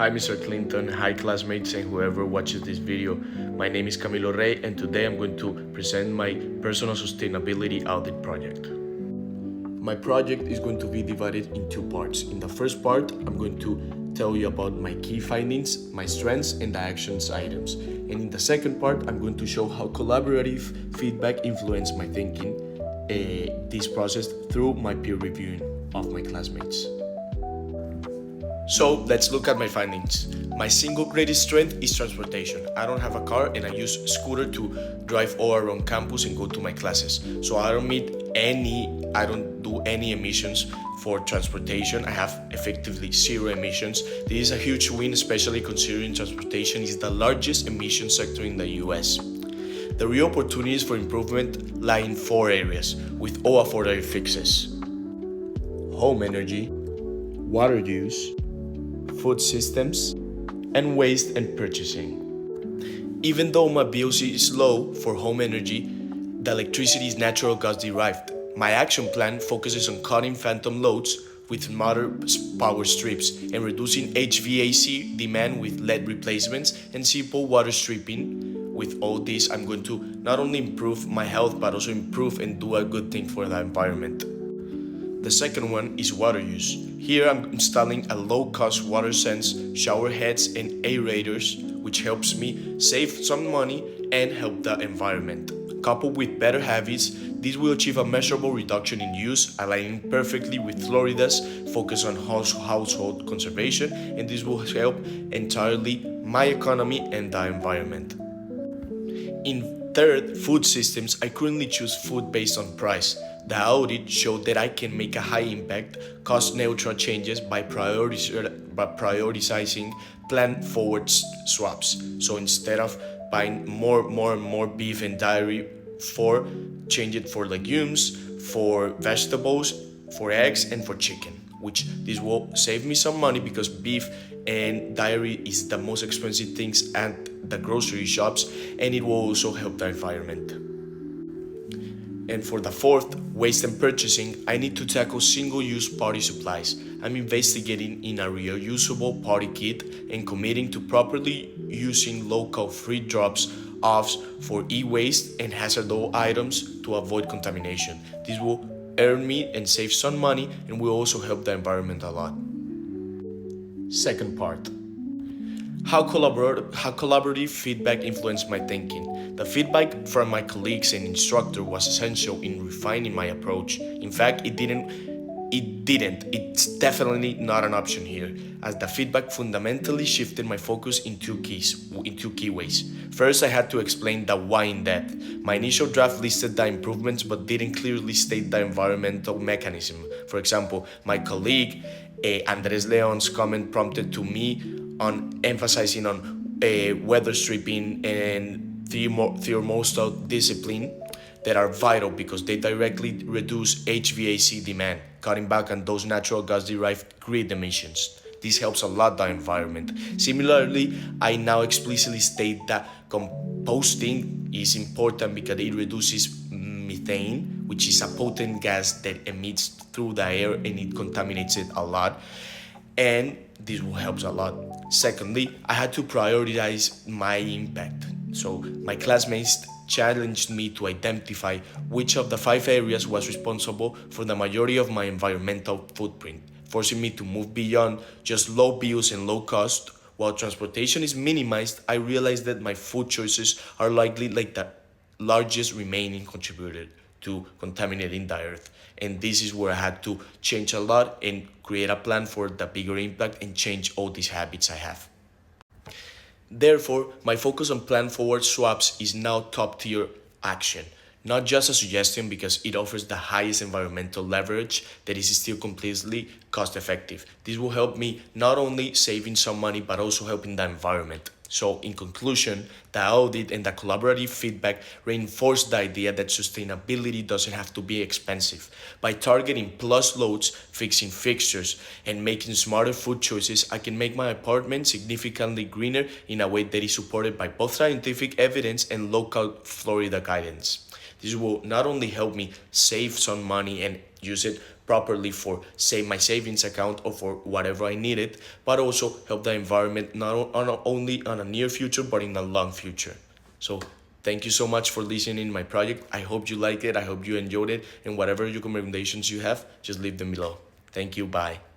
Hi Mr. Clinton, hi classmates and whoever watches this video. My name is Camilo Rey and today I'm going to present my personal sustainability audit project. My project is going to be divided in two parts. In the first part, I'm going to tell you about my key findings, my strengths, and the actions items. And in the second part, I'm going to show how collaborative feedback influenced my thinking, this process through my peer reviewing of my classmates. So let's look at my findings. My single greatest strength is transportation. I don't have a car and I use scooter to drive all around campus and go to my classes. So I don't do any emissions for transportation. I have effectively zero emissions. This is a huge win, especially considering transportation is the largest emission sector in the US. The real opportunities for improvement lie in four areas with all affordable fixes: home energy, water use, food systems, and waste and purchasing. Even though my BOC is low for home energy, the electricity is natural gas derived. My action plan focuses on cutting phantom loads with smarter power strips and reducing HVAC demand with LED replacements and simple water stripping. With all this, I'm going to not only improve my health but also improve and do a good thing for the environment. The second one is water use. Here I'm installing a low-cost water sense, shower heads and aerators, which helps me save some money and help the environment. Coupled with better habits, this will achieve a measurable reduction in use, aligning perfectly with Florida's focus on household conservation, and this will help entirely my economy and the environment. In third, food systems, I currently choose food based on price. The audit showed that I can make a high impact, cost-neutral changes by prioritizing plant-forward swaps. So instead of buying more beef and dairy, change it for legumes, for vegetables, for eggs, and for chicken, which this will save me some money because beef and dairy is the most expensive things at the grocery shops, and it will also help the environment. And for the fourth, waste and purchasing, I need to tackle single-use party supplies. I'm investigating in a reusable party kit and committing to properly using local free drops-offs for e-waste and hazardous items to avoid contamination. This will earn me and save some money and will also help the environment a lot. Second part. How collaborative feedback influenced my thinking. The feedback from my colleagues and instructor was essential in refining my approach. In fact, it's definitely not an option here, as the feedback fundamentally shifted my focus in two key ways. First, I had to explain the why in depth. My initial draft listed the improvements but didn't clearly state the environmental mechanism. For example, my colleague Andres Leon's comment prompted to me on emphasizing on weather stripping and thermostat discipline that are vital because they directly reduce HVAC demand, cutting back on those natural gas-derived grid emissions. This helps a lot the environment. Similarly, I now explicitly state that composting is important because it reduces methane, which is a potent gas that emits through the air and it contaminates it a lot. And this will help a lot. Secondly, I had to prioritize my impact. So my classmates challenged me to identify which of the 5 areas was responsible for the majority of my environmental footprint, forcing me to move beyond just low bills and low cost. While transportation is minimized, I realized that my food choices are likely like the largest remaining contributor to contaminating the earth. And this is where I had to change a lot and create a plan for the bigger impact and change all these habits I have. Therefore, my focus on plant-forward swaps is now top-tier action, not just a suggestion because it offers the highest environmental leverage that is still completely cost-effective. This will help me not only saving some money but also helping the environment. So in conclusion, the audit and the collaborative feedback reinforce the idea that sustainability doesn't have to be expensive. By targeting plus loads, fixing fixtures, and making smarter food choices, I can make my apartment significantly greener in a way that is supported by both scientific evidence and local Florida guidance. This will not only help me save some money and use it properly for say my savings account or for whatever I needed, but also help the environment not only on a near future but in a long future. So thank you so much for listening to my project. I hope you liked it. I hope you enjoyed it. And whatever recommendations you have, just leave them below. Thank you. Bye.